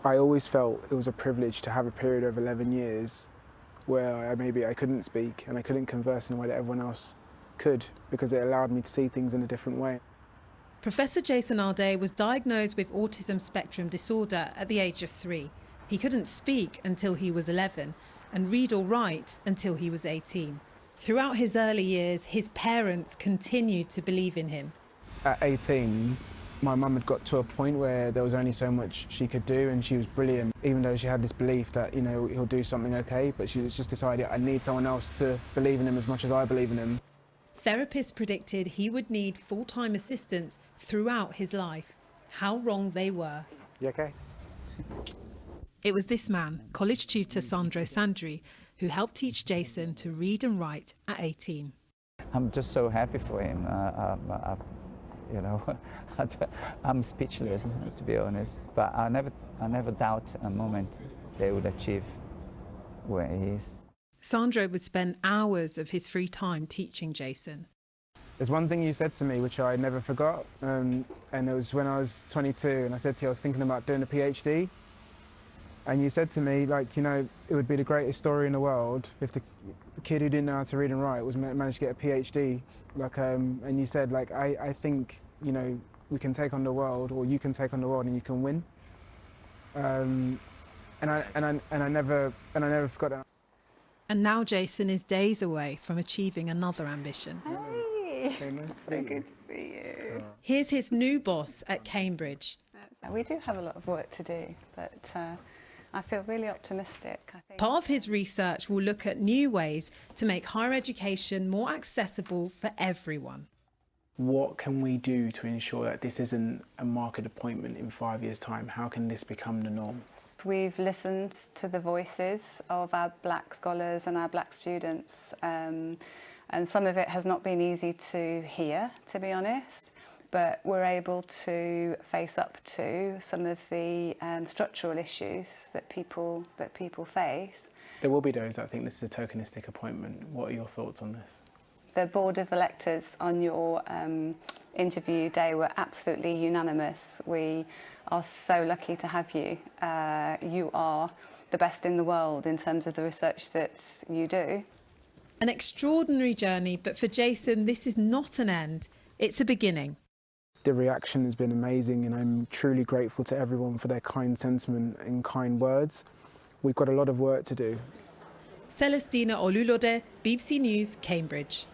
I always felt it was a privilege to have a period of 11 years where maybe I couldn't speak and I couldn't converse in a way that everyone else could, because it allowed me to see things in a different way. Professor Jason Arday was diagnosed with autism spectrum disorder at the age of 3. He couldn't speak until he was 11 and read or write until he was 18. Throughout his early years, his parents continued to believe in him. At 18, my mum had got to a point where there was only so much she could do, and she was brilliant, even though she had this belief that, you know, he'll do something okay, but she was just decided, I need someone else to believe in him as much as I believe in him. Therapists predicted he would need full-time assistance throughout his life. How wrong they were. You okay? It was this man, college tutor Sandro Sandri, who helped teach Jason to read and write at 18. I'm just so happy for him. You know, I'm speechless, to be honest. But I never doubt a moment they would achieve where he is. Sandro would spend hours of his free time teaching Jason. There's one thing you said to me which I never forgot, and it was when I was 22, and I said to you I was thinking about doing a PhD. And you said to me, like, you know, it would be the greatest story in the world if the kid who didn't know how to read and write was managed to get a PhD. Like, and you said, like, I think, you know, we can take on the world, or you can take on the world, and you can win. And I never forgot that. And now Jason is days away from achieving another ambition. Hey, Okay, nice to so see you. good to see you. Here's his new boss at Cambridge. We do have a lot of work to do, but I feel really optimistic. I think Part of his research will look at new ways to make higher education more accessible for everyone. What can we do to ensure that this isn't a market appointment in 5 years' time? How can this become the norm? we've listened to the voices of our black scholars and our black students, and some of it has not been easy to hear, to be honest. But we're able to face up to some of the structural issues that people face. There will be those that think this is a tokenistic appointment. What are your thoughts on this? The board of electors on your interview day were absolutely unanimous. We are so lucky to have you. You are the best in the world in terms of the research that you do. An extraordinary journey, but for Jason, this is not an end, it's a beginning. The reaction has been amazing, and I'm truly grateful to everyone for their kind sentiment and kind words. We've got a lot of work to do. Celestina Olulode, BBC News, Cambridge.